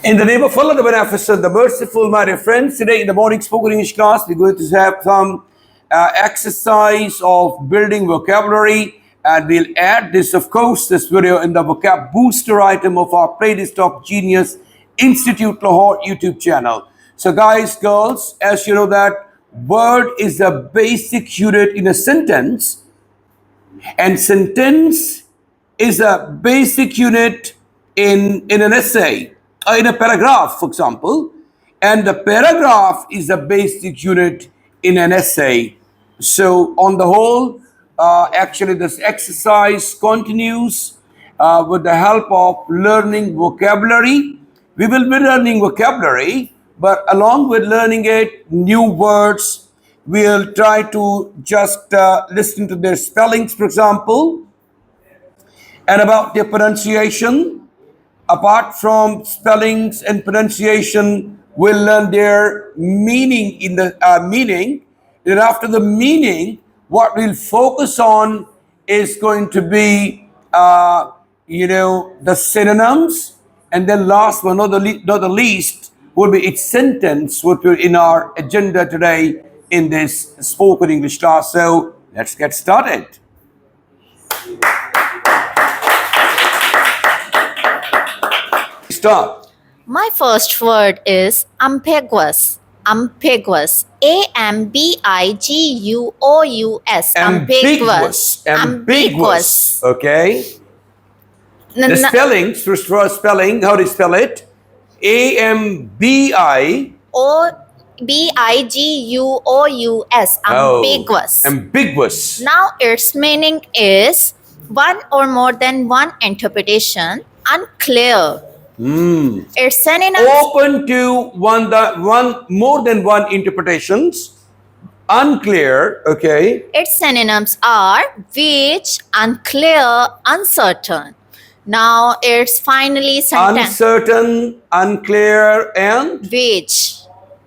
In the name of Allah, the Beneficent, the Merciful, my dear friends, today in the morning spoken English class, we're going to have some exercise of building vocabulary, and we'll add this, of course, this video in the vocab booster item of our Playlist of Genius Institute Lahore YouTube channel. So guys, girls, as you know that word is the basic unit in a sentence, and sentence is a basic unit in an essay, in a paragraph, for example, and the paragraph is the basic unit in an essay. So on the whole, actually this exercise continues with the help of learning vocabulary. We will be learning vocabulary, but along with learning it, new words, we'll try to just listen to their spellings, for example, and about their pronunciation. Apart from spellings and pronunciation, we'll learn their meaning in the meaning. Then after the meaning, what we'll focus on is going to be, the synonyms. And then last but not the least, will be its sentence, which will in our agenda today in this spoken English class. So let's get started. Start. My first word is ambiguous. Ambiguous. A-M-B-I-G-U-O-U-S. Ambiguous. Okay. The spelling, first spelling, how do you spell it? A-M-B-I-G-U-O-U-S. Ambiguous. Ambiguous. Now its meaning is one or more than one interpretation, unclear. Its synonyms open to more than one interpretations, unclear. Okay. Its synonyms are which, unclear, uncertain. Now it's finally sentence. Uncertain, unclear, and Which.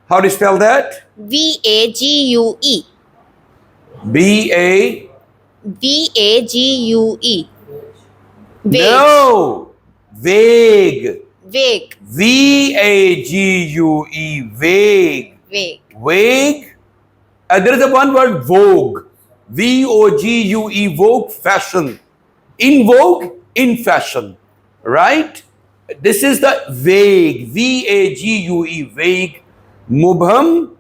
how do you spell that? V-A-G-U-E. B-A. V-A-G-U-E. Which. No. Vague. Vague. V-A-G-U-E. Vague. Vague. Vague. There is a one word vogue. V-O-G-U-E. Vogue, fashion. In vogue, in fashion. Right? This is the vague. V-A-G-U-E. Vague. Mubham.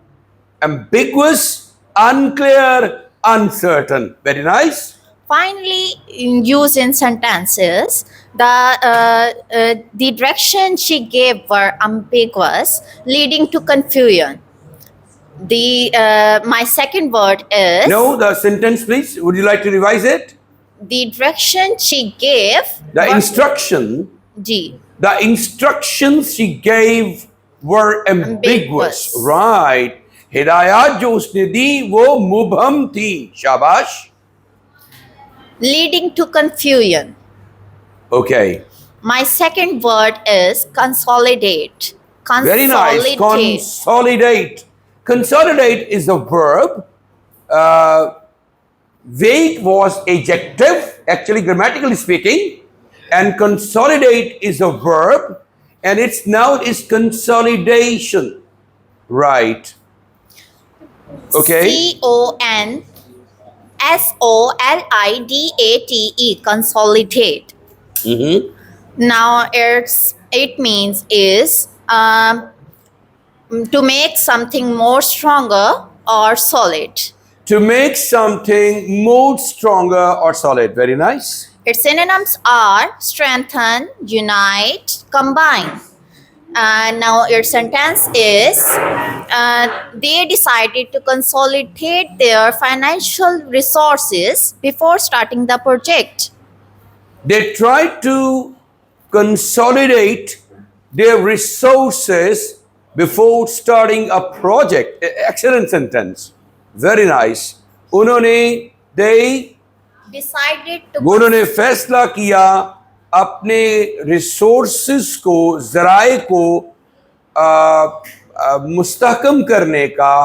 Ambiguous. Unclear. Uncertain. Very nice. Finally, used in sentences, the direction she gave were ambiguous, leading to confusion. My second word is... No, the sentence, please. Would you like to revise it? The direction she gave... The instruction... G. The instructions she gave were ambiguous. Right. Hidayat jo usne di, wo mubham thi. Shabash. Leading to confusion. Okay. My second word is consolidate. Very nice. Consolidate. Consolidate is a verb. Vague was adjective, actually grammatically speaking. And consolidate is a verb. And its noun is consolidation. Right. Okay. C-O-N-S-O-L-I-D-A-T-E. Consolidate. Now it means is to make something more stronger or solid. To make something more stronger or solid. Very nice. Its synonyms are strengthen, unite, combine. Now its sentence is they decided to consolidate their financial resources before starting the project. They tried to consolidate their resources before starting a project. Excellent sentence. Very nice. उन्होंने फैसला किया अपने resources को, ज़राए को मुस्तहकम करने का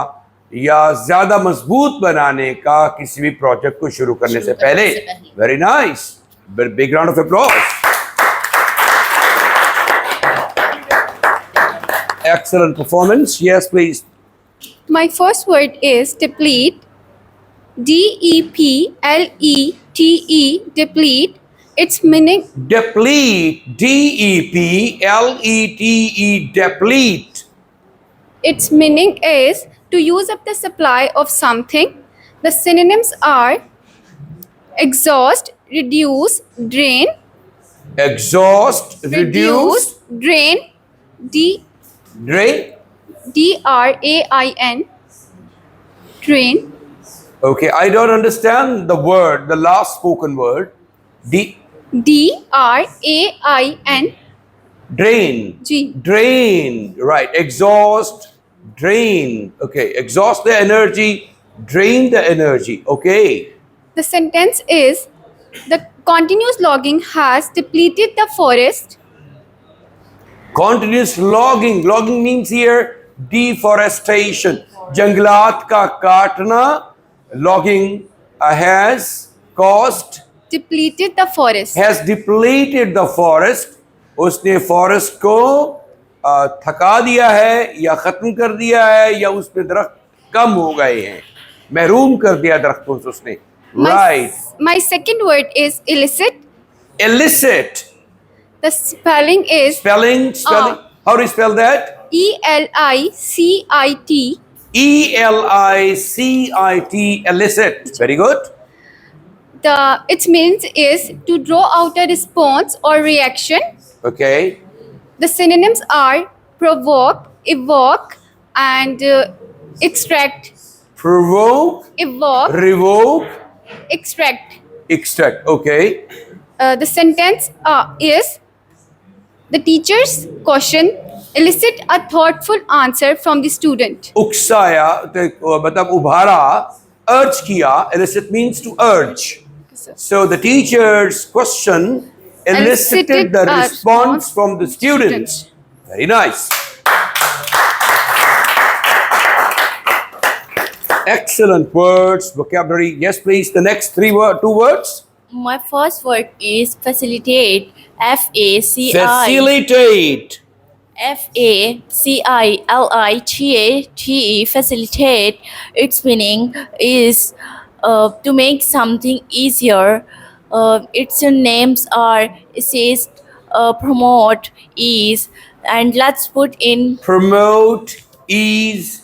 या ज़्यादा मजबूत बनाने का किसी भी प्रोजेक्ट को शुरू करने से पहले. Very nice. Big round of applause. excellent performance. Yes, please. My first word is deplete. D-E-P-L-E-T-E, deplete. Its meaning Deplete. D-E-P-L-E-T-E. Deplete. its meaning is to use up the supply of something. The synonyms are exhaust, reduce, drain. Exhaust. Reduce. Drain, D Drain. D-R-A-I-N, drain. Okay, I don't understand the word, the last spoken word. D-R-A-I-N, Drain. G. Drain. Right. Exhaust. Drain. Okay. Exhaust the energy. Drain the energy. Okay. The sentence is the continuous logging has depleted the forest. Continuous logging. Logging means here deforestation. Janglat ka kaatna. Logging has caused, Depleted the forest. has depleted the forest. उसने forest को थका दिया है या खत्म कर दिया है या उस पे दरख्त कम हो गए हैं, महरूम कर दिया दरख्तों से उसने. Right. My second word is illicit. Illicit. The spelling is Spelling. How do you spell that? E-L-I-C-I-T. E-L-I-C-I-T. Illicit. Very good. Its means is to draw out a response or reaction. Okay. The synonyms are provoke, evoke, and extract. Provoke. Evoke, Revoke. extract. Extract. Okay. The sentence is the teacher's question elicit a thoughtful answer from the student. उकसाया तो मतलब उभारा, urge किया. Elicit means to urge. So the teacher's question elicited the response from the students. Very nice. Excellent words, vocabulary. Yes, please. The next two words. My first word is facilitate. F-A-C-I. Facilitate. F-A-C-I-L-I-T-A-T-E. Facilitate. Its meaning is to make something easier. Its names are assist, promote, ease, and let's put in Promote, ease,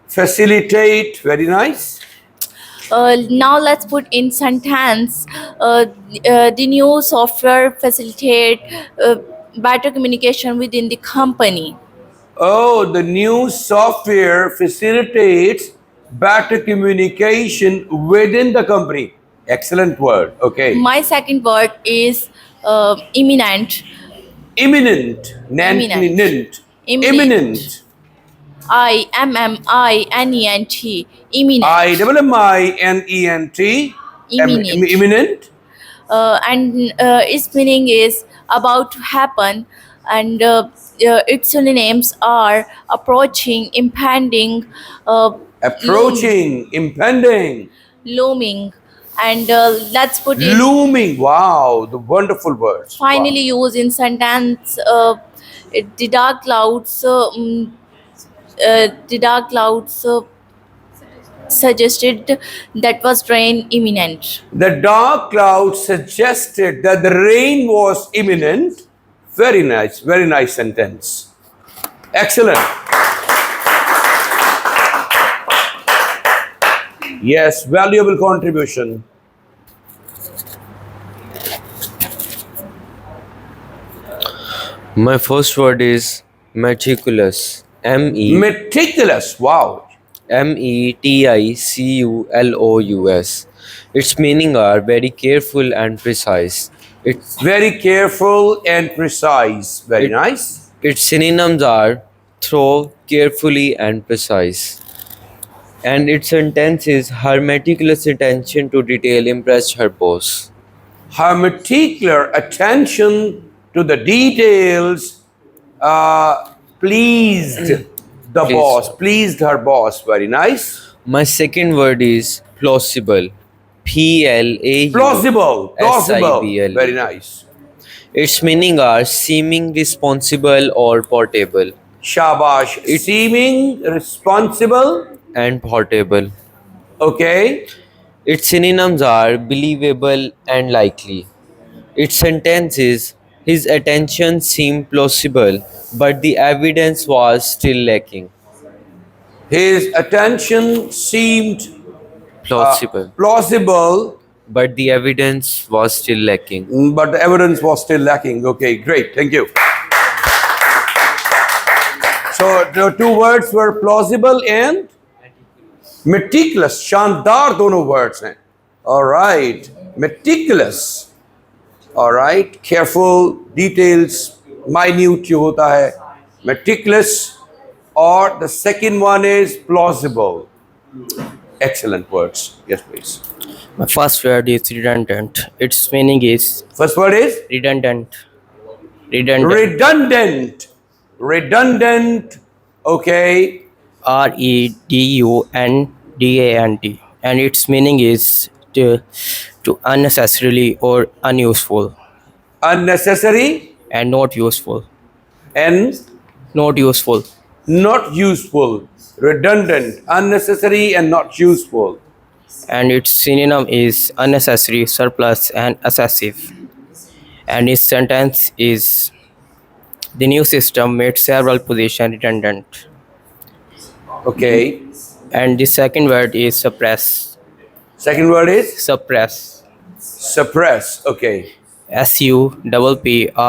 facilitate. Very nice. now let's put in sentence. The new software facilitate better communication within the company. Oh, the new software facilitates better communication within the company. Excellent word. Okay. My second word is imminent. Imminent. Imminent. Imminent. I-M-M-I-N-E-N-T. Imminent. I-M-M-I-N-E-N-T. Imminent. Imminent. And its meaning is about to happen, and its synonyms are approaching, impending, Approaching. Impending. looming, and let's put in Looming. Wow. The wonderful words. finally used in sentence. The dark clouds suggested that was rain imminent. The dark clouds suggested that the rain was imminent. Very nice sentence. Excellent. Yes, valuable contribution. My first word is meticulous. Meticulous. Wow. Meticulous. Its meaning are very careful and precise. Very careful and precise. Very nice. Its synonyms are thorough, carefully, and precise. And its sentence is her meticulous attention to detail impressed her boss. Her meticulous attention to the details pleased the boss. Pleased her boss. Very nice. My second word is plausible. Plausible. Plausible. Plausible. Very nice. Its meaning are seeming responsible or portable. Shabash. Seeming, responsible. and portable. Okay. Its synonyms are believable and likely. Its sentence is his attention seemed plausible, but the evidence was still lacking. His attention seemed Plausible, plausible, but the evidence was still lacking. but the evidence was still lacking. Okay, great. Thank you. So the two words were plausible and meticulous. शानदार दोनों words हैं. All right. Meticulous. All right. Careful, details, minute जो होता है. Meticulous. Or the second one is plausible. Excellent words. Yes, please. My first word is redundant. Its meaning is First word is redundant. Redundant. redundant. Redundant. Okay. Redundant. And its meaning is to unnecessarily or unuseful Unnecessary and not useful. and Not useful. not useful. Redundant, unnecessary, and not useful. And its synonym is unnecessary, surplus, and excessive. And its sentence is the new system made several positions redundant. Okay. And the second word is suppress. Second word is Suppress. suppress. Okay. SUPPRESS.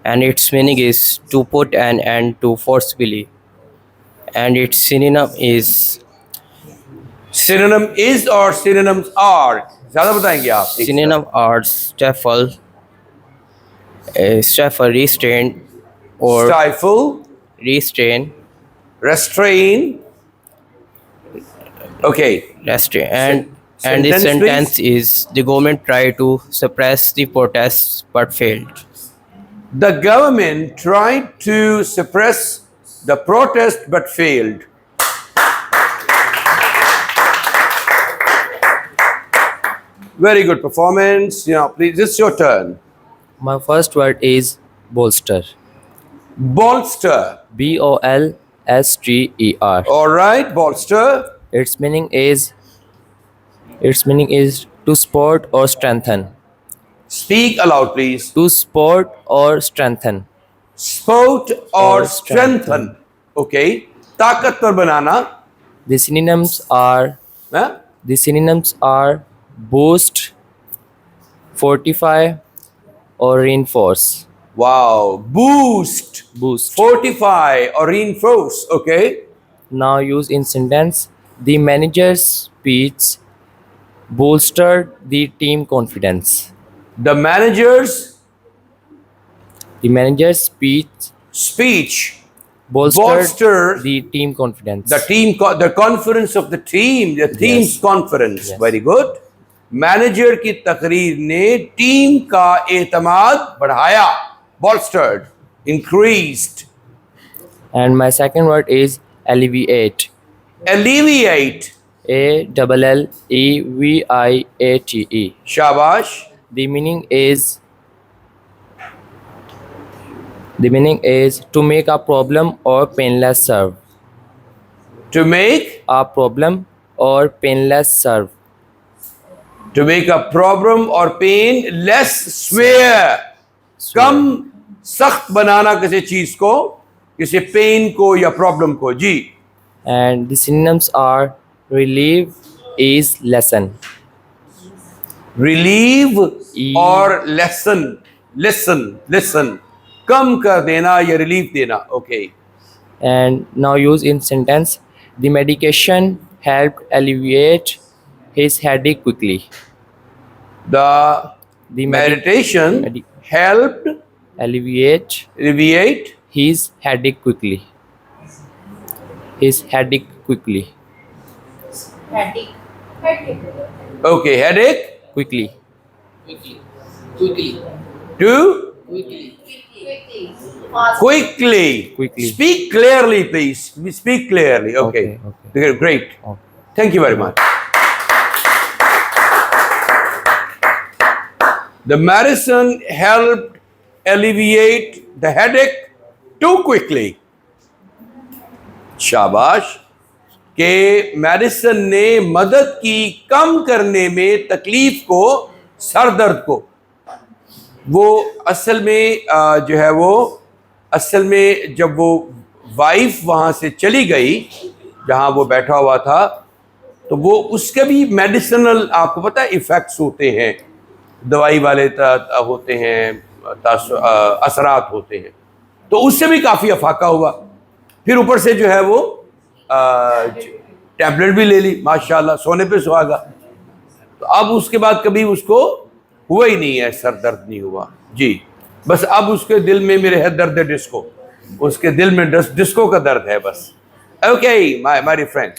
And its meaning is to put an end to forcibly. And its synonym is Synonym is or synonyms are. ज़्यादा बताएंगे आप? synonym are stifle, restrain, or Stifle, restrain, restrain. Okay. restrain. And the Sentence, sentence is the government tried to suppress the protests but failed. The government tried to suppress the protest but failed. Very good performance. Please, it's your turn. My first word is bolster. Bolster. BOLSTER. All right, bolster. Its meaning is to support or strengthen. Speak aloud, please. To support or strengthen. Support or Or strengthen. strengthen. Okay. ताकतवर बनाना. The synonyms are Huh? boost, fortify, or reinforce. Wow. Boost, Boost. fortify, or reinforce. Okay. Now used in sentence. The manager's speech bolstered the team confidence. The manager's Speech bolstered bolstered the team confidence. the conference of the team, the team's Yes. conference. Yes. Very good. Manager की तकरीर ने team का एतमाद बढ़ाया. Bolstered, increased. And my second word is alleviate. Alleviate. ALLEVIATE. Shabash. The meaning is to make a problem or painless serve. To make A problem or painless serve. to make a problem or pain less swear. कम सख्त बनाना किसी चीज को, किसी pen को या problem को. जी. And the synonyms are relieve, ease, lessen. Relieve E- और listen. कम कर देना या रिलीफ देना. Okay. And now use in sentence. The medication helped alleviate his headache quickly. The The meditation medi- helped alleviate alleviate his headache quickly. okay, headache Quickly. to quickly. Speak clearly, please. Speak clearly. Okay. Okay. Great. Okay. Thank you very much. The medicine helped alleviate the headache to quickly. शाबाश। कि medicine ने मदद की कम करने में तकलीफ को, sir दर्द को। वो असल में जो है वो असल में जब वो वाइफ वहाँ से चली गई जहाँ वो बैठा हुआ था, तो वो उसके भी मेडिसिनल आपको पता है इफ़ेक्ट्स होते हैं, दवाई वाले होते हैं, असरात होते हैं, तो उससे भी काफ़ी अफाका हुआ। फिर ऊपर से जो है वो टैबलेट भी ले ली, माशाल्लाह, सोने पे सुहागा। तो अब उसके बाद कभी उसको हुआ ही नहीं है, सर दर्द नहीं हुआ जी। बस अब उसके दिल में मेरे है दर्द डिस्को, उसके दिल में डिस्को का दर्द है बस। Okay my friend.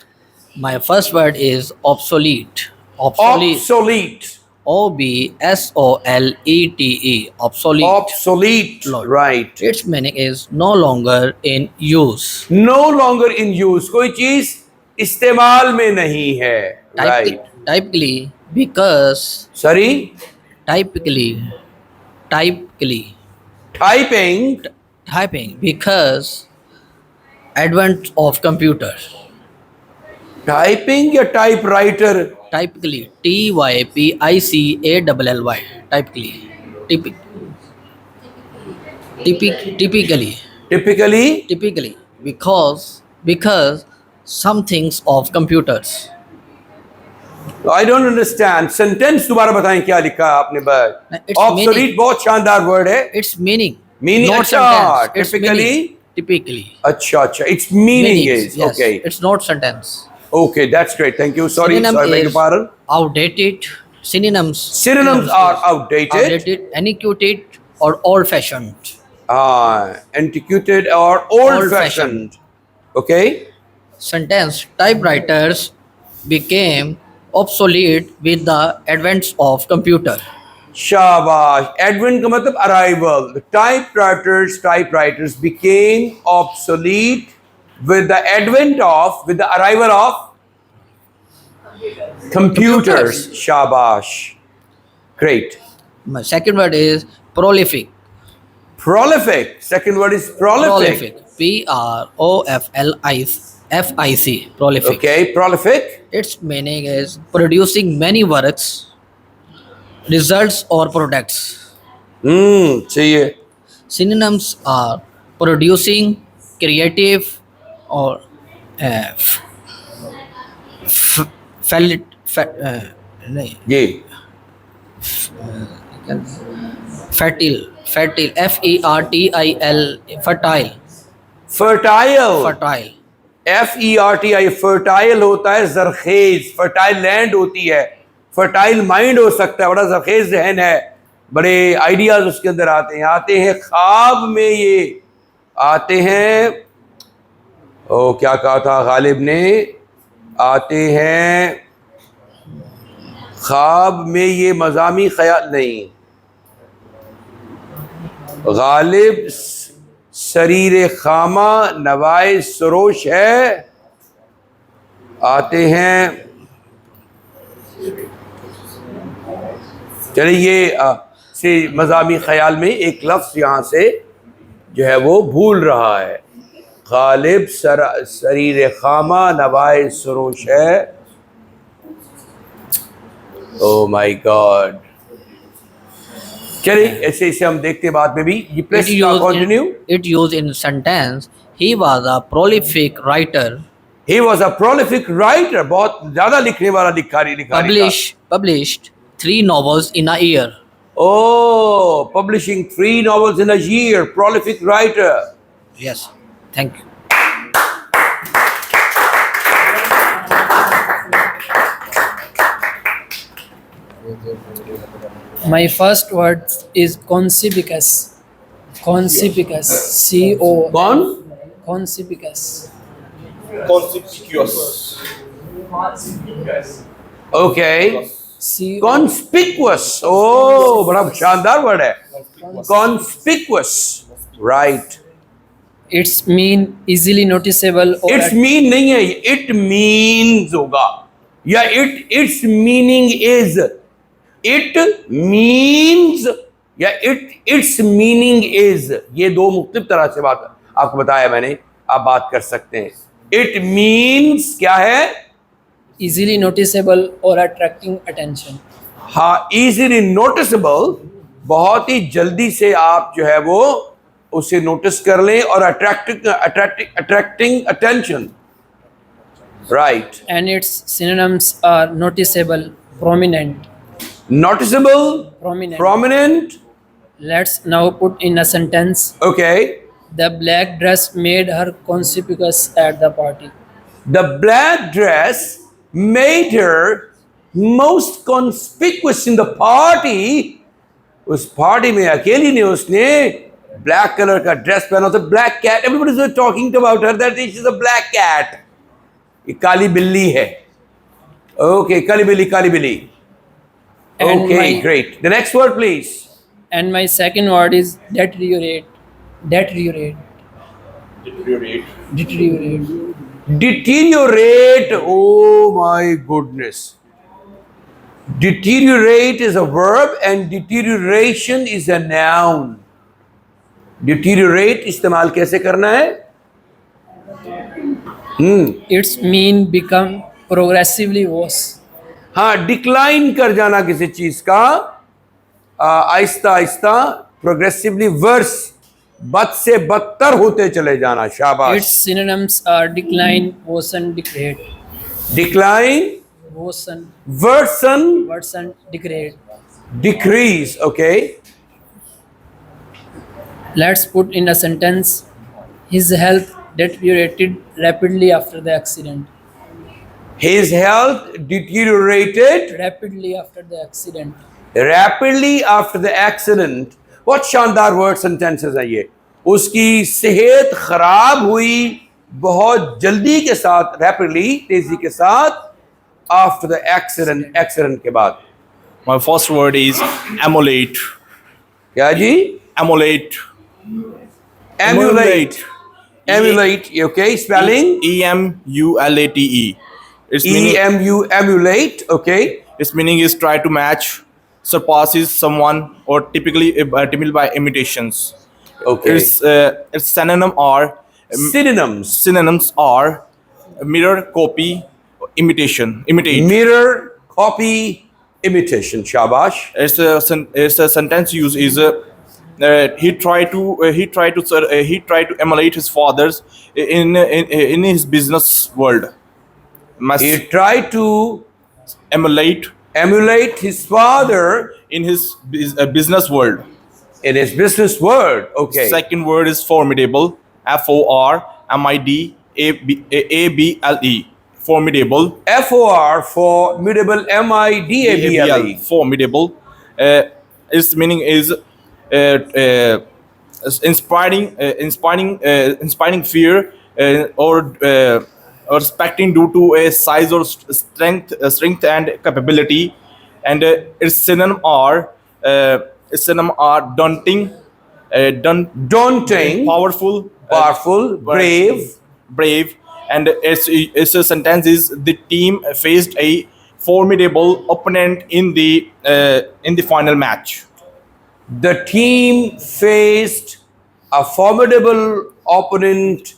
My first word is obsolete. Obsolete. OBSOLETE. Obsolete. Obsolete. Lord. Right. Its meaning is no longer in use. No longer in use. कोई चीज इस्तेमाल में नहीं है। Right. Typically, because Sorry. typically, Typing. because advent of computer. Typing या typewriter? Typically, TYPICALLY. Typically, because some things of computers. I don't understand. Sentence दोबारा बताएं, क्या लिखा है आपने? It's obsolete meaning. बहुत शानदार वर्ड है। Its meaning. Meaning, Not अच्छा, sentence. Its typically? meaning. Typically. अच्छा, it's meaning Meanings, is yes. Okay. It's not sentence. Okay, that's great. Thank you. Sorry, Synonym beg your is pardon. outdated. Synonyms Are is outdated, antiquated, or old-fashioned. antiquated or old-fashioned. Okay. Sentence typewriters became obsolete with the advent of computer. शाबाश। Advent का मतलब arrival. The typewriters became obsolete with the arrival of computers. Shabash. Great. My second word is prolific. Prolific. Second word is prolific. PROFLIFIC. Prolific. Okay, prolific. Its meaning is producing many works, results, or products. चाहिए। Synonyms are producing, creative, or नहीं, ये fertile, fertile, fertile, fertile. FERTILE fertile होता है जरखेज, fertile land होती है, fertile mind हो सकता है, बड़ा जरखेज जहन है, बड़े आइडियाज उसके अंदर आते हैं ख्वाब में। ये आते हैं, ओ क्या कहा था गालिब ने, आते हैं ख्वाब में ये मज़ामी ख्याल नहीं, गालिब शरीर खामा नवाए सरोश है, आते हैं। चलिए ये से मज़ामी ख्याल में एक लफ्ज़ यहाँ से जो है वो भूल रहा है। गालिब शरीर खामा नवाए सरोश है। Oh my God. चलिए ऐसे इसे हम देखते बाद में भी। ये place continue. It used in sentence. He was a prolific writer. He was a prolific writer. बहुत ज़्यादा लिखने वाला Published 3 novels in a year. Oh, publishing 3 novels in a year. Prolific writer. Yes. Thank you. My first word is conspicuous. Conspicuous. C-O. कौन? Conspicuous. Okay. C-O. Conspicuous. Oh, बड़ा शानदार word है। Conspicuous. Right. It's mean easily noticeable or It's mean नहीं है, it means होगा, या its meaning is, it means या its meaning is, ये दो मुख्तलिफ तरह से बात है। आपको बताया मैंने, आप बात कर सकते हैं. इट मीन्स क्या है? easily noticeable or attracting attention. हाँ, इजीली नोटिसेबल, बहुत ही जल्दी से आप जो है वो उसे नोटिस कर लें, और attracting attention. Right. And its synonyms are noticeable, prominent. Noticeable, Prominent. prominent. Let's now put in a sentence. Okay. The black dress made her conspicuous at the party. The black dress made her most conspicuous in the party. उस party में अकेली ने उसने black colour का dress पहना था. Black cat, everybody is talking about her, that she is a black cat. ये काली बिल्ली है. ओके, काली बिल्ली, काली बिल्ली. And Okay, my- great. The next word, please. And my second word is deteriorate. Deteriorate. Deteriorate. Deteriorate. Oh my goodness. Deteriorate is a verb and deterioration is a noun. Deteriorate इस्तेमाल कैसे करना है? Its mean become progressively worse. हाँ, decline कर जाना किसी चीज का, आहिस्ता आहिस्ता, प्रोग्रेसिवली वर्स, बद से बदतर होते चले जाना. Its शाबाश. synonyms are decline, worsen, degrade. Decline, Worsen, worsen, worsen, degrade. Decrease. Okay. Let's put in a sentence. His health deteriorated rapidly after the accident. His health deteriorated Rapidly after the accident. rapidly after the accident. बहुत शानदार word sentences हैं ये. उसकी सेहत खराब हुई बहुत जल्दी के साथ, रैपिडली, तेजी के साथ, आफ्टर द एक्सीडेंट, एक्सीडेंट के बाद. My first word is emulate. क्या जी? Emulate. Emulate. Emulate. Okay, spelling. EMULATE. Its meaning, Emulate. Okay. its meaning is try to match, surpasses someone, or typically by imitations. Okay. Its synonyms are mirror, copy, imitation, imitate. Mirror, copy, imitation. Shabash. Its a sentence use is he tried to emulate his father's in his business world. Must He tried to emulate emulate his father in his business world. in his business world. Okay. Second word is formidable. FORMIDABLE. Formidable. FOR, formidable, MIDABLE. Formidable. Its meaning is inspiring fear or respecting due to a size or strength and capability. And its synonym are daunting, Daunting, powerful, powerful, brave. And its a sentence is the team faced a formidable opponent in the final match. The team faced a formidable opponent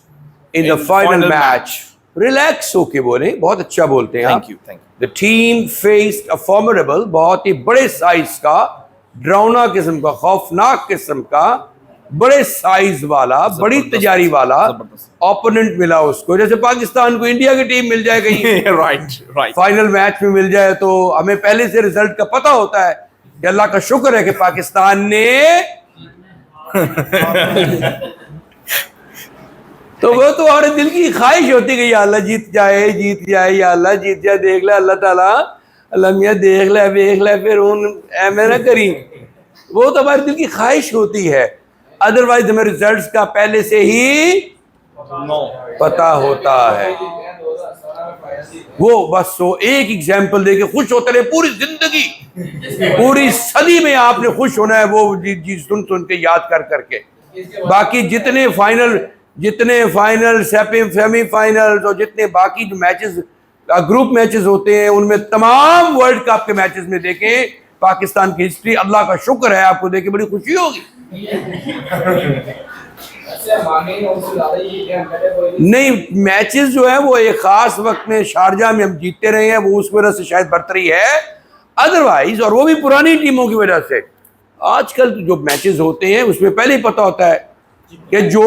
in the final match. Relax होके बोले, बहुत अच्छा बोलते हैं आप. Thank you. The team faced a formidable, बहुत ही बड़े size का, डरावना किस्म का, खौफनाक किस्म का, बड़े साइज वाला, बड़ी तैयारी वाला ओपोनेंट मिला उसको. जैसे पाकिस्तान को इंडिया की टीम मिल जाए कहीं Right. फाइनल मैच में मिल जाए, तो हमें पहले से रिजल्ट का पता होता है कि अल्लाह का शुक्र है कि पाकिस्तान ने तो वो तो हमारे दिल की ख्वाहिश होती कि या अल्लाह जीत जाए, या अल्लाह जीत जाए. देख ले अल्लाह ताला, अल्लाह मियाँ देख ले फिर मैं ना करी. वो तो हमारे दिल की ख्वाहिश होती है. अदरवाइज हमें रिजल्ट्स का पहले से ही पता होता है. वो बस वो एक एग्जाम्पल दे के खुश होते रहे पूरी जिंदगी, पूरी सदी में आपने खुश होना है वो चीज सुन के, याद कर करके. बाकी जितने फाइनल, सेमीफाइनल और जितने बाकी जो मैचेस, ग्रुप मैचेस होते हैं, उनमें तमाम वर्ल्ड कप के मैचेस में देखें पाकिस्तान की हिस्ट्री, अल्लाह का शुक्र है आपको देख के बड़ी खुशी होगी. नहीं, मैचेस जो है वो एक खास वक्त में शारजा में हम जीतते रहे हैं, वो उस वजह से शायद बरतरी है, अदरवाइज, और वो भी पुरानी टीमों की वजह से। आजकल जो मैचेस होते हैं उसमें पहले ही पता होता है कि जो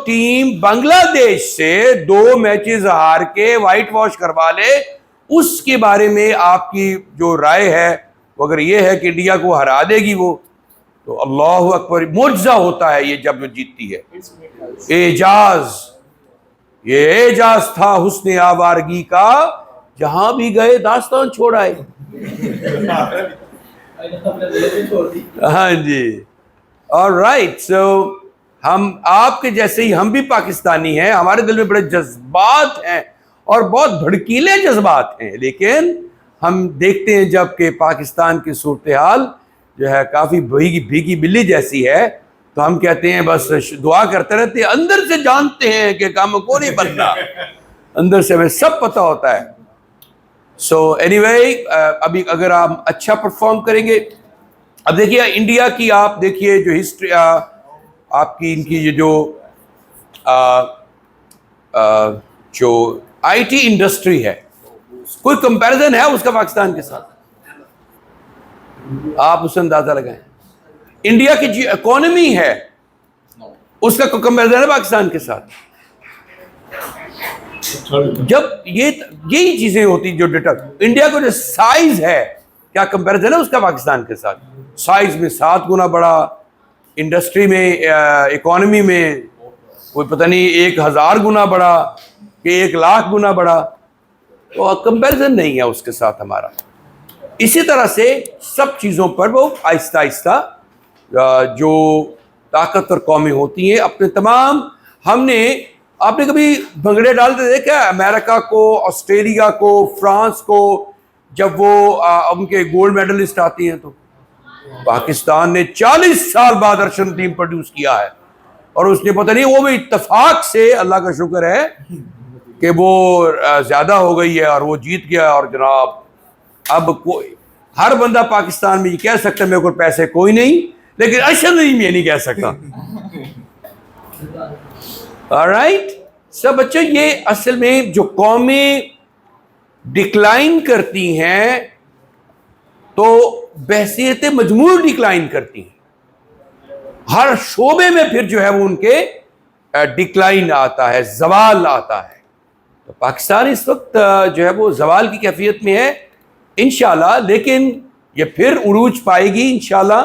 टीम बांग्लादेश से 2 मैचेस हार के व्हाइट वॉश करवा ले, उसके बारे में आपकी जो राय है वो अगर ये है कि इंडिया को हरा देगी वो, तो अल्लाह अकबर, मुआजिज़ा होता है ये जब वो जीतती है। एजाज, ये एजाज था हुस्न आवारगी का, जहां भी गए दास्तान छोड़ आए। हाँ जी, ऑलराइट। सो हम आपके जैसे ही हम भी पाकिस्तानी हैं, हमारे दिल में बड़े जज्बात हैं और बहुत भड़कीले जज्बात हैं, लेकिन हम देखते हैं जब कि पाकिस्तान की सूरत हाल जो है काफ़ी भीगी भीगी बिल्ली जैसी है, तो हम कहते हैं बस दुआ करते रहते हैं, अंदर से जानते हैं कि काम को नहीं बनना, अंदर से हमें सब पता होता है। सो एनीवे, अभी अगर आप अच्छा परफॉर्म करेंगे, अब देखिए इंडिया की, आप देखिए जो हिस्ट्री आपकी, इनकी ये जो आईटी इंडस्ट्री है, कोई कंपैरिजन है उसका पाकिस्तान के साथ? आप उससे अंदाजा लगाएं। इंडिया की जो इकोनॉमी है उसका कोई कंपैरिजन है पाकिस्तान के साथ? जब यही चीजें होती जो डेटा, इंडिया का जो साइज है, क्या कंपैरिजन है उसका पाकिस्तान के साथ? साइज में 7 गुना बड़ा, इंडस्ट्री में, इकोनॉमी में कोई पता नहीं 1000 गुना बड़ा कि 1,00,000 गुना बड़ा, तो कंपैरिजन नहीं है उसके साथ हमारा। इसी तरह से सब चीज़ों पर वो आहिस्ता आहिस्ता जो ताकतवर कौमें होती हैं अपने तमाम, आपने कभी भंगड़े डालते देखा अमेरिका को, ऑस्ट्रेलिया को, फ्रांस को, जब वो उनके गोल्ड मेडलिस्ट आती हैं, तो पाकिस्तान ने 40 साल बाद अर्शन टीम प्रोड्यूस किया है, और उसने पता नहीं, वो भी इत्तेफाक से, अल्लाह का शुक्र है कि वो ज़्यादा हो गई है और वो जीत गया। और जनाब अब कोई, हर बंदा पाकिस्तान में ये कह सकता है मेरे को पैसे कोई नहीं, लेकिन अर्शन टीम ये नहीं कह सकता। ऑलराइट, सब बच्चों, ये असल में जो कौमें डिक्लाइन करती हैं तो बहसियत मजमूर डिक्लाइन करती हैं, हर शोबे में फिर जो है वो उनके डिक्लाइन आता है, जवाल आता है। तो पाकिस्तान इस वक्त जो है वो जवाल की कैफियत में है इंशाल्लाह, लेकिन ये फिर उरूज पाएगी इंशाल्लाह।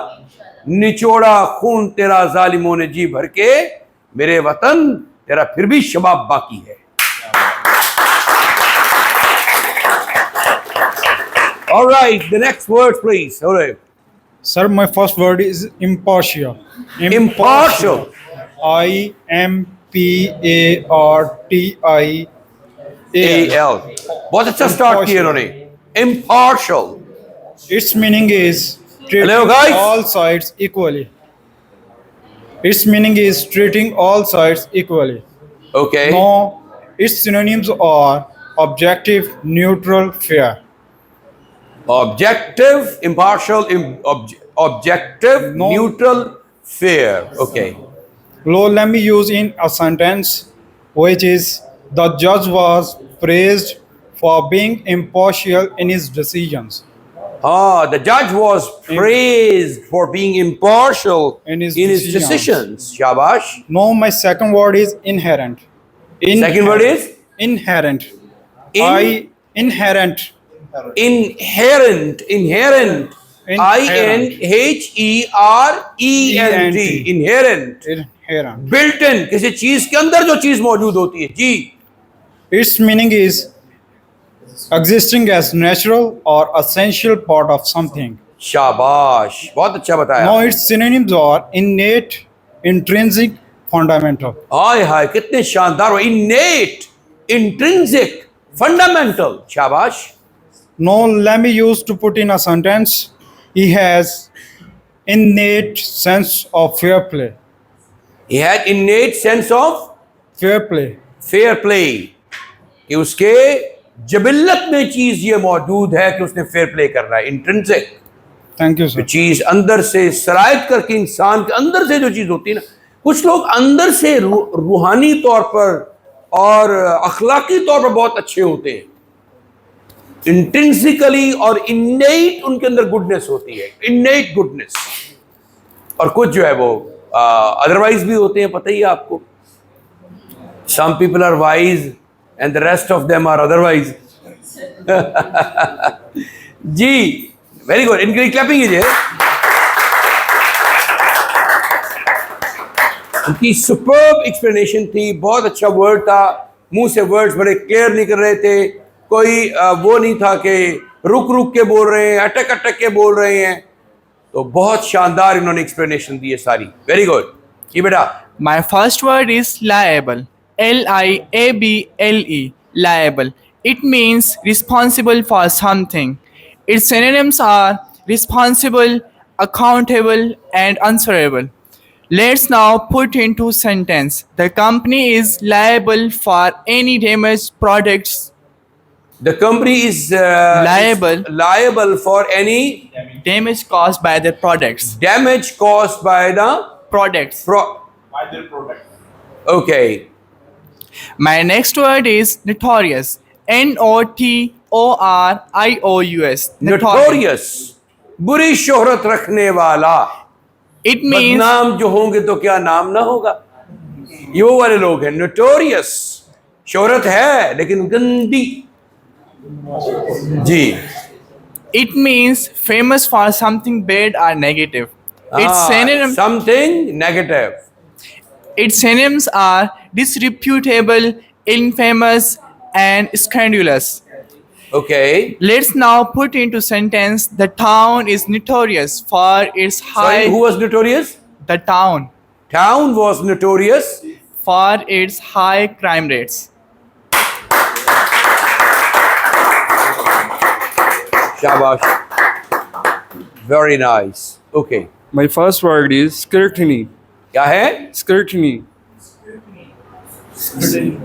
निचोड़ा खून तेरा जालिमों ने जी भर के, मेरे वतन तेरा फिर भी शबाब बाकी है। All right, the next word, please. All right. Sir, my first word is impartial. Impartial. IMPARTIAL. बहुत अच्छा स्टार्ट किया इन्होंने। Impartial. Its meaning is treating Hello, guys. all sides equally. Its meaning is treating all sides equally. Okay. No, its synonyms are objective, neutral, fair. Objective, impartial, objective, No. neutral, fair. Okay. Now let me use in a sentence, which is the judge was praised for being impartial in his decisions. The judge was praised for being impartial In his decisions. Shabash. No, my second word is inherent. Second word is inherent. Inherent. Inherent. Inherent. INHERENT. Inherent. Inherent. Built in, किसी चीज के अंदर जो चीज मौजूद होती है जी। Its meaning is existing as natural or essential part of something. शाबाश, बहुत अच्छा बताया। Now its synonyms are innate, intrinsic, fundamental. हाय हाय, कितने शानदार हो। Innate, intrinsic, fundamental। शाबाश। Now let me use to put in a sentence. He has innate sense of fair play. He had innate sense of Fair play. fair play, कि उसके जबिल्लत में चीज ये मौजूद है कि उसने फेयर प्ले करना है। इंट्रिंसिक, Thank you, जो sir. चीज अंदर से सरायत करके इंसान के अंदर से जो चीज होती है ना, कुछ लोग अंदर से रूहानी तौर पर और अखलाकी तौर पर बहुत अच्छे होते हैं, इंट्रिंसिकली और इन्नेट उनके अंदर गुडनेस होती है, इन्नेट गुडनेस। और कुछ जो है वो अदरवाइज भी होते हैं, पता ही है आपको। Some people are wise and the rest of them are otherwise. जी, वेरी गुड, इनके लिए क्लैपिंग कीजिए। उनकी सुपर्ब एक्सप्लेनेशन थी, बहुत अच्छा वर्ड था, मुंह से वर्ड्स बड़े क्लियर निकल रहे थे, कोई वो नहीं था कि रुक रुक के बोल रहे हैं, अटक अटक के बोल रहे हैं। तो बहुत शानदार इन्होंने एक्सप्लेनेशन दी है सारी, वेरी गुड। ये बेटा, My first word is liable. Liable. Liable. It means responsible for something. Its synonyms are responsible, accountable, and answerable. Let's now put into sentence. The company is liable for any damaged products. the company is liable for any Damage caused by their products. damage caused by the Products. By their product. okay. My next word is notorious. Notorious. Notorious, बुरी शोहरत रखने वाला। It means बदनाम जो होंगे तो क्या नाम ना होगा, ये वो वाले लोग हैं। नोटोरियस, शोहरत है लेकिन गंदी। जी, it means famous for something bad or negative. something negative. Its synonyms are disreputable, infamous, and scandalous. Okay. Let's now put into sentence. The town is notorious for its Sorry, high. who was notorious? The town Town was notorious for its high crime rates. Shabash. Very nice. Okay. My first word is scrutiny. क्या है? Scrutiny. Scrutiny.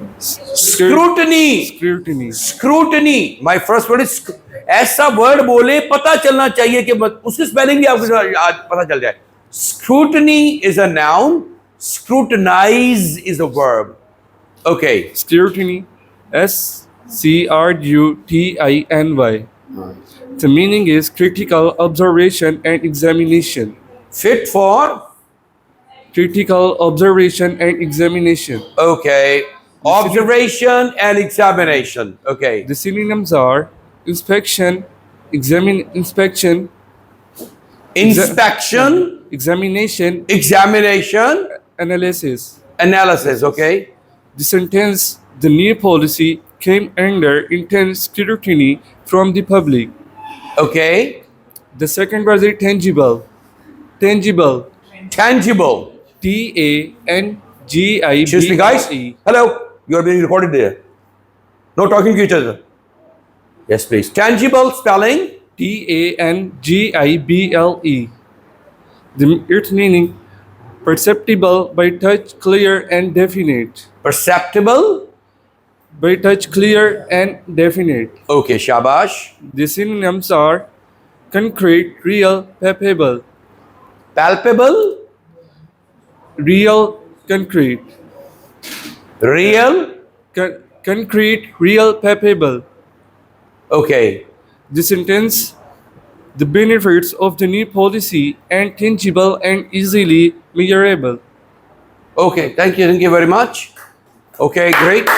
Scrutiny. Scrutiny. My first word is ऐसा word बोले पता चलना चाहिए कि उसकी spelling भी आपको आज पता चल जाए। Scrutiny is a noun. Scrutinize is a verb. Okay. Scrutiny. SCRUTINY. The meaning is critical observation and examination. Fit for? Critical observation and examination. Okay. Observation and examination. Okay. The synonyms are inspection, inspection, Inspection, examination, examination, analysis. analysis. Okay. The sentence, the new policy came under intense scrutiny from the public. Okay. The second was tangible. Tangible. Tangible. TANGIBLE. Excuse me, guys. Hello. You are being recorded there. No talking to each other. Yes, please. Tangible spelling. TANGIBLE. Its meaning perceptible by touch, clear and definite. Perceptible. By touch, clear and definite. Okay, shabash. The synonyms are concrete, real, palpable. Palpable. Real, concrete. Real. Concrete, real, palpable. Okay. The sentence, the benefits of the new policy and tangible and easily measurable. Okay. Thank you very much. Okay, great.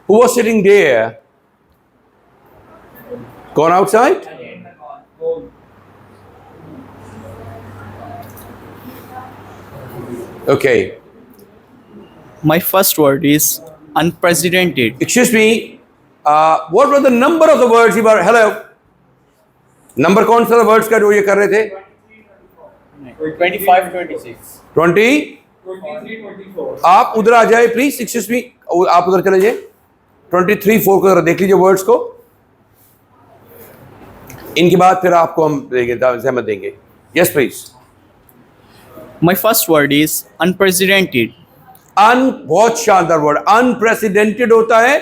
Who was sitting there? Gone outside? Okay. My first word is unprecedented. Excuse me. What were the number of the words you were? Hello. Number कौन सा words का जो ये कर रहे थे? 25, 26. 20. आप उधर आ जाए प्लीज. एक्सक्यूज मी, आप उधर चले जाइए. 23, 4 को देख लीजिए वर्ड्स को. इनके बाद फिर आपको हम देंगे, सहमत देंगे. Yes please. My first word is unprecedented. बहुत शानदार वर्ड. अनप्रेसिडेंटेड होता है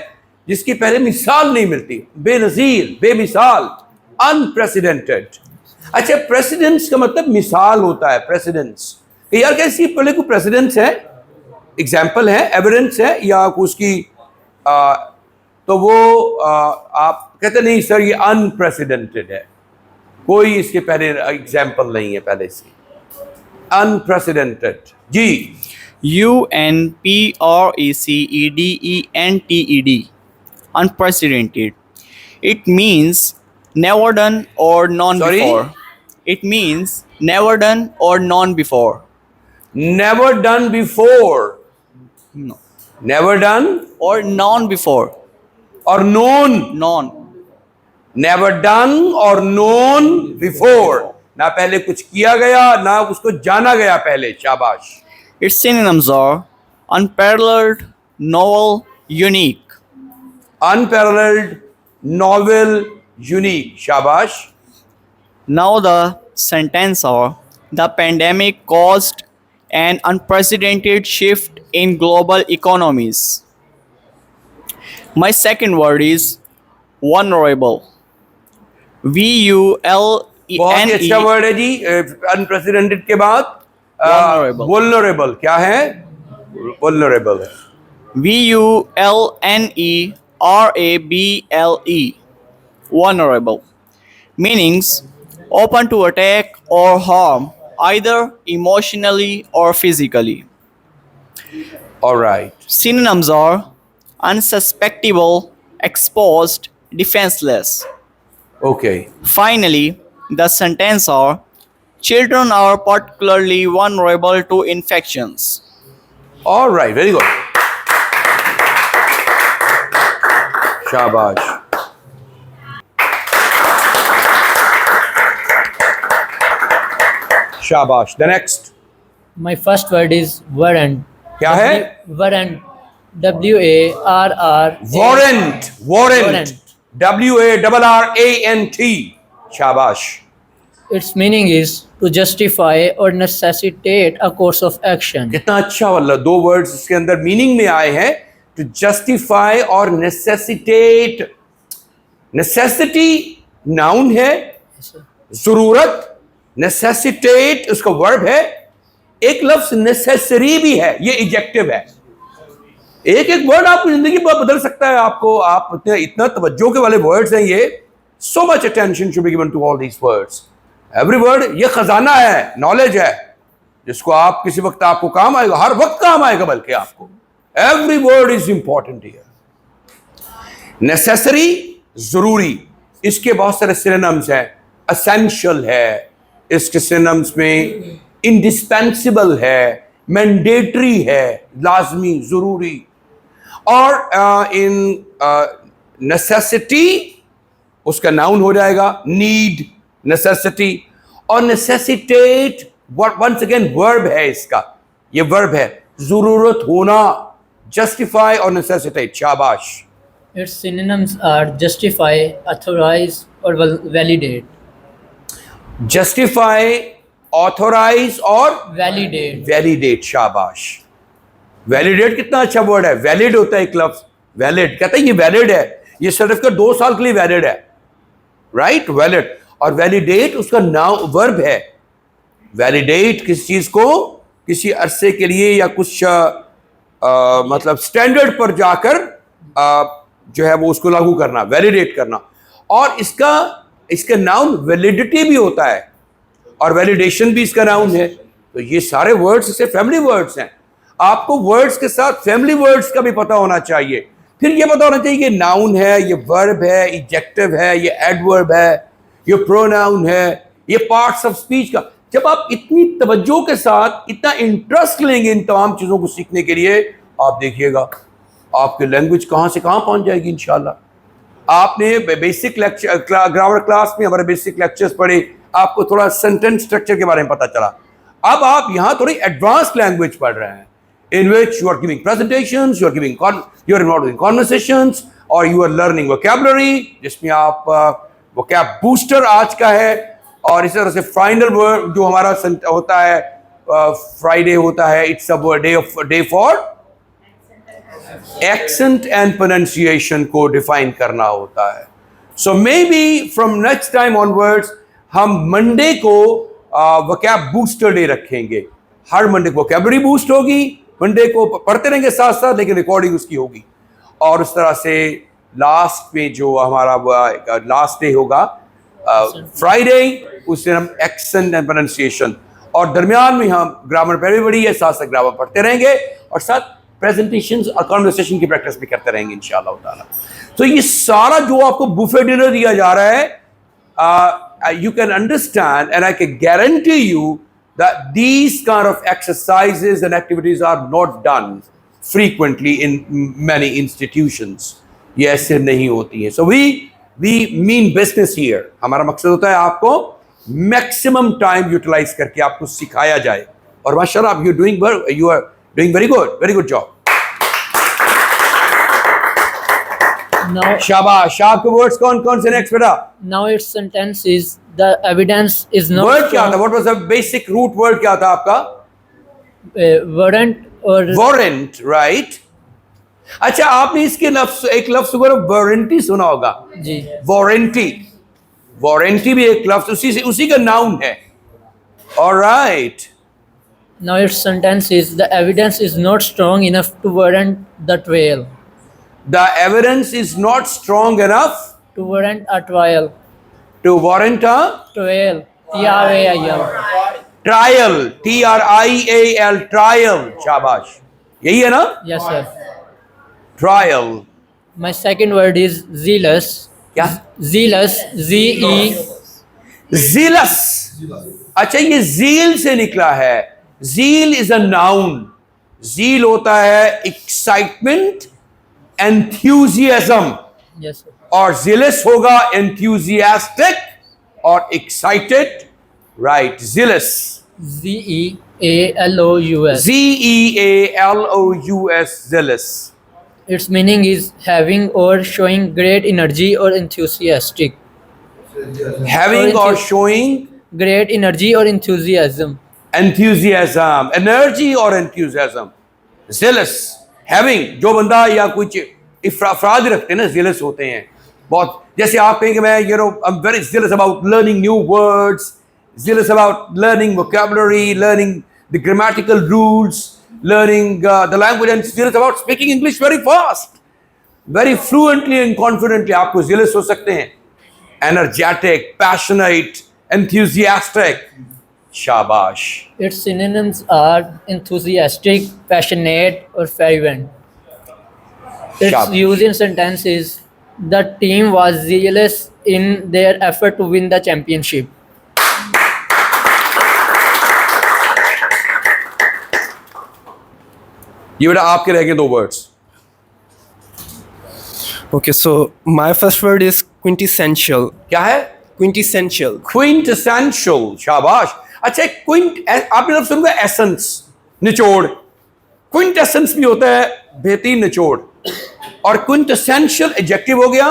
जिसकी पहले मिसाल नहीं मिलती. बेनजीर, बेमिसाल. अनप्रेसिडेंटेड. अच्छा, प्रेसिडेंस का मतलब मिसाल होता है, प्रेसिडेंस। यार कैसी पहले कोई प्रेसिडेंस है, एग्जाम्पल है, एविडेंस है या उसकी तो वो आप कहते नहीं सर ये अनप्रेसिडेंटेड है, कोई इसके पहले एग्जाम्पल नहीं है पहले इसकी, अनप्रेसिडेंटेड। जी, UNPRECEDENTED, unprecedented. It means never done or none Sorry? before. It means never done or none before. never done before, No. never done Or none before. or known, None. never done or known before, ना पहले कुछ किया गया ना उसको जाना गया पहले। शाबाश। Its synonyms are unparalleled, novel, unique. Unparalleled, novel, unique। शाबाश। Now the sentence are the pandemic caused an unprecedented shift in global economies. My second word is vulnerable. बहुत ही अच्छा VULNE वर्ड है जी, अनप्रेसिडेंटेड के बाद Vulnerable. वल्नरेबल। क्या है? Vulnerable है। VULNERABLE, vulnerable. Meanings open to attack or harm, either emotionally or physically. Alright, Synonyms are unsuspectable, exposed, defenseless. okay, Finally, the sentence are children are particularly vulnerable to infections. alright, very good। शाबाश। शाबाश। The next, My first word is warrant. क्या है? Warrant. WARR. Warrant, warrant, Warrant. WARRANT। शाबाश। Its meaning is to justify or necessitate a course of action. कितना अच्छा वाला दो words इसके अंदर मीनिंग में आए हैं, टू जस्टिफाई और नेसेसिटेट। नेसेसिटी नाउन है, जरूरत, नेसेसिटेट उसका वर्ब है, एक लफ्ज नेसेसरी भी है, ये एडजेक्टिव है। एक एक वर्ड आपकी जिंदगी पर बदल सकता है आपको, आप इतना तवज्जो के वाले वर्ड्स हैं ये। So much attention should be given to all these words, every word ये खजाना है, नॉलेज है, जिसको आप किसी वक्त आपको काम आएगा, हर वक्त काम आएगा, बल्कि आपको every word is important here. Necessary जरूरी, इसके बहुत सारे सिनोनिम्स हैं। असेंशियल है, इसके सिनोनिम्स में इंडिस्पेंसिबल है, मैंडेटरी है, लाजमी, जरूरी। और इन नेसेसिटी उसका नाउन हो जाएगा नीड, नेसेसिटी। और नेसेसिटेट वंस अगेन वर्ब है, इसका ये वर्ब है, जरूरत होना, जस्टिफाई और नेसेसिटेट। शाबाश। Its synonyms are justify, authorize, or validate. Justify, authorize और Validate. वैलिडेट। शाबाश। वैलिडेट कितना अच्छा वर्ड है, वैलिड होता है एक लफ्ज, वैलिड कहते हैं ये वैलिड है, ये सर्टिफिकेट 2 साल के लिए वैलिड है, राइट, वैलिड। और वैलिडेट उसका नाउन वर्ब है। वैलिडेट किसी चीज को किसी अरसे के लिए या कुछ मतलब स्टैंडर्ड पर जाकर जो है वो उसको लागू करना, वैलिडेट करना। और इसका नाउन वैलिडिटी भी होता है और वैलिडेशन भी इसका नाउन है। तो ये सारे वर्ड्स इससे फैमिली वर्ड्स हैं। आपको वर्ड्स के साथ फैमिली वर्ड्स का भी पता होना चाहिए। फिर ये पता होना चाहिए कि नाउन है, ये वर्ब है, एडजेक्टिव है, ये एडवर्ब है, ये प्रोनाउन है, ये पार्ट्स ऑफ स्पीच का। जब आप इतनी तवज्जो के साथ इतना इंटरेस्ट लेंगे इन तमाम चीज़ों को सीखने के लिए, आप देखिएगा आपकी लैंग्वेज कहाँ से कहाँ पहुँच जाएगी इंशाल्लाह। आपने बेसिक लेक्चर ग्रामर क्लास में हमारे बेसिक लेक्चर्स पढ़े, आपको थोड़ा सेंटेंस स्ट्रक्चर के बारे में पता चला। अब आप यहाँ थोड़ी एडवांस लैंग्वेज पढ़ रहे हैं, in which you are giving presentations, you are involved in conversations, और you are learning vocabulary, जिसमें आप vocab booster आज का है। और इस तरह से फाइनल वर्ड जो हमारा होता है फ्राइडे होता है, it's a day for accent and pronunciation को डिफाइन करना होता है। So maybe from next time onwards हम मंडे को वोकैब बूस्टर डे रखेंगे। हर मंडे को वोकैबलरी बूस्ट होगी, मंडे को पढ़ते रहेंगे साथ साथ, लेकिन रिकॉर्डिंग उसकी होगी। और उस तरह से लास्ट में जो हमारा लास्ट डे होगा फ्राइडे, उस दिन हम एक्सेंट एंड प्रोनाउंसिएशन, और दरमियान में हम ग्रामर पहले बड़ी है, साथ साथ ग्रामर पढ़ते रहेंगे और साथ प्रेजेंटेशंस और कॉन्वर्सेशन की प्रैक्टिस भी करते रहेंगे इंशाल्लाह ताला। तो ये सारा जो आपको बुफे डिनर दिया जा रहा है, you can understand and I can guarantee you that these kind of exercises and activities are not done frequently in many institutions. ये ऐसे नहीं होती है। So we mean business here. हमारा मकसद होता है आपको मैक्सिमम टाइम यूटिलाइज करके आपको सिखाया जाए, और माशाल्लाह you are doing very good job. Now, शाबाश। आपके वर्ड्स कौन से नेक्स्ट बेटा? now its sentence is the evidence is not word क्या था? strong, what was the basic root word क्या था आपका? warrant or warrant, right. अच्छा, आपने इसके एक लफ्ज वारंटी सुना होगा। जी वारंटी भी एक लफ्ज उसी का नाउन है। Alright. now its sentence is the evidence is not strong enough to warrant the trial. The evidence is not strong enough To warrant a trial. to warrant a Trial. T-R-A-I-L. trial. TRIAL, trial। शाबाश, यही है ना? Yes, sir. Trial. My second word is zealous. क्या? Zealous. Z-E. zealous। अच्छा, ये zeal से निकला है। zeal is a noun। zeal होता है excitement, enthusiasm, Yes, sir. और zealous होगा enthusiastic और excited, right? zealous, Z-E-A-L-O-U-S. zealous, zealous। Its meaning is having or showing great energy or enthusiastic. having or showing Great energy or enthusiasm. enthusiasm, energy और enthusiasm। zealous, having, जो बंदा या कुछ अफराद रखते हैं ना, zealous होते हैं बहुत। जैसे आप कहेंगे मैं I'm very zealous about learning new words, zealous about learning vocabulary, learning the grammatical rules, learning the language, and zealous about speaking English very fast, very fluently and confidently। आपको zealous हो सकते हैं, energetic, passionate, enthusiastic। शाबाश। Its synonyms are enthusiastic, passionate, or fervent. Its Shabash. use in sentences: the team was zealous in their effort to win the championship. ये बेटा आपके रह गए दो words. Okay, so my first word is quintessential. क्या है? Quintessential. Quintessential. शाबाश। अच्छा, क्विंट आपने जब सुना एसेंस, निचोड़। क्विंटेसेंस भी होता है बेहतरीन निचोड़, और क्विंटेसेंशियल एडजेक्टिव हो गया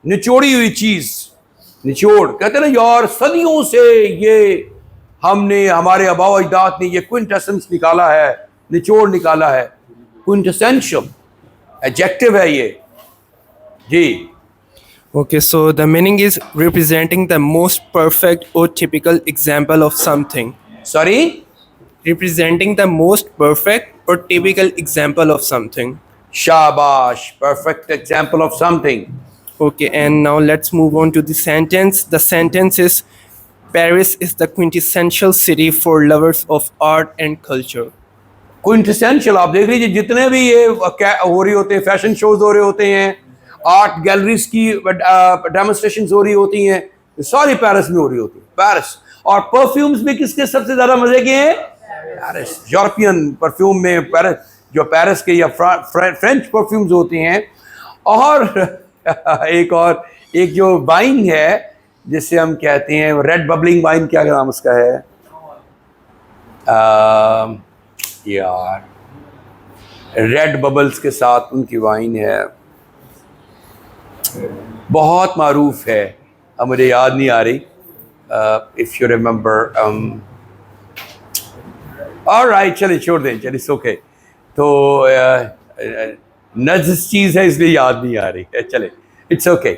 निचोड़ी हुई चीज। निचोड़ कहते हैं ना यार, सदियों से ये हमने, हमारे आबाओ अजदाद ने ये क्विंटेसेंस निकाला है, निचोड़ निकाला है। क्विंटेसेंशियल एडजेक्टिव है ये जी। Okay, so the meaning is representing the most perfect or typical example of something. Sorry, Representing the most perfect or typical example of something. शाबाश, perfect example of something। Okay, and now let's move on to the sentence. The sentence is Paris is the quintessential city for lovers of art and culture. Quintessential आप देख लीजिए, जितने भी ये हो रही होते हैं, फैशन शोज हो रहे होते हैं, आर्ट गैलरीज की डेमोन्स्ट्रेशन हो रही होती हैं, सारी पेरिस में हो रही होती है। पेरिस। और परफ्यूम्स में किसके सबसे ज्यादा मजे के हैं? पेरिस। यूरोपियन परफ्यूम में पेरिस, जो पेरिस के या फ्रेंच परफ्यूम्स होते हैं। और एक जो वाइन है जिसे हम कहते हैं रेड बबलिंग वाइन, क्या नाम उसका है यार, रेड बबल्स के साथ उनकी वाइन है, बहुत मारूफ है, अब मुझे याद नहीं आ रही। इफ यू रिमेंबर, ऑलराइट, चलिए छोड़ दें, चलिए इट्स ओके। तो नज़ चीज़ है इसलिए याद नहीं आ रही है, चले, it's okay.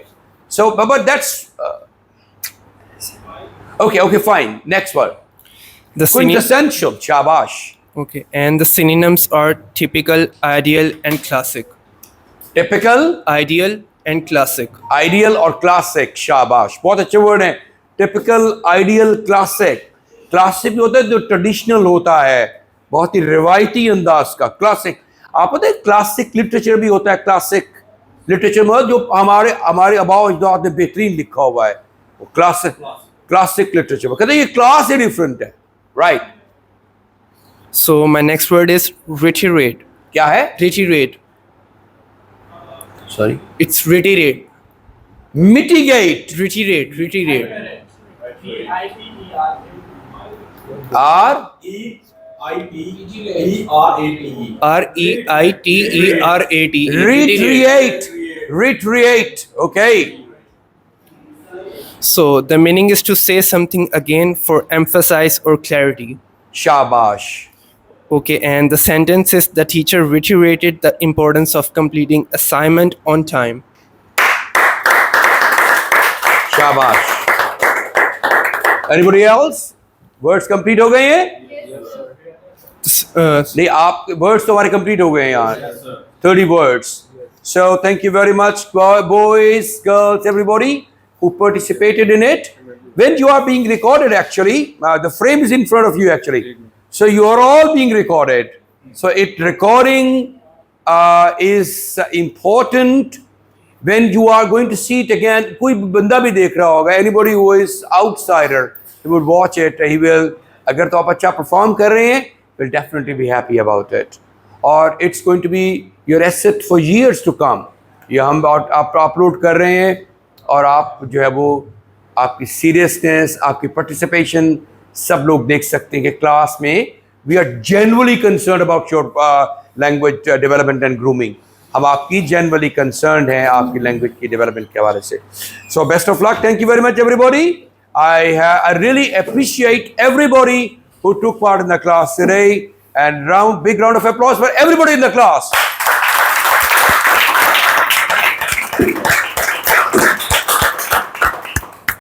So but that's Okay, fine. Next word. The synonym. Quintessential. Shabash. Okay, and the synonyms are typical, ideal, and classic. Typical, Ideal and classic. ideal और classic. शाबाश, बहुत अच्छे वर्ड हैं. Typical, ideal, classic. Classic होता है जो traditional होता है, बहुत ही रिवायती अंदाज का. Classic. आप पता है classic literature भी होता है. Classic literature में जो हमारे आबाओ अजदाद ने बेहतरीन लिखा हुआ है, वो classic literature. कहते हैं ये class ही different है, right? So my next word is reiterate. क्या है? Reiterate. Sorry. It's reiterate. Mitigate. Reiterate. Reiterate. R R-E-I-T-E-R-A-T-E. Reiterate. Okay. So the meaning is to say something again for emphasis or clarity. Shabash. Okay, and the sentence is the teacher reiterated the importance of completing assignment on time. Shabash. Anybody else? Words complete हो गए हैं? नहीं, आप words तो हमारे complete हो गए हैं यार. 30 words. So thank you very much, boys, girls, everybody who participated in it. When you are being recorded, actually, the frame is in front of you actually. So you are all being recorded. So recording is important when you are going to see it again. कोई बंदा भी देख रहा होगा. Anybody who is outsider, he would watch it. He will. अगर तो आप अच्छा perform कर रहे हैं, will definitely be happy about it. Or it's going to be your asset for years to come. ये हम आप upload कर रहे हैं और आप जो है वो आपकी seriousness, आपकी participation सब लोग देख सकते हैं कि क्लास में we are genuinely concerned about your language development and grooming. हम आपकी genuinely concerned हैं आपकी language की development के हवाले से. So best of luck. Thank you very much, everybody. I really appreciate everybody who took part in the class today, and big round of applause for everybody in the class.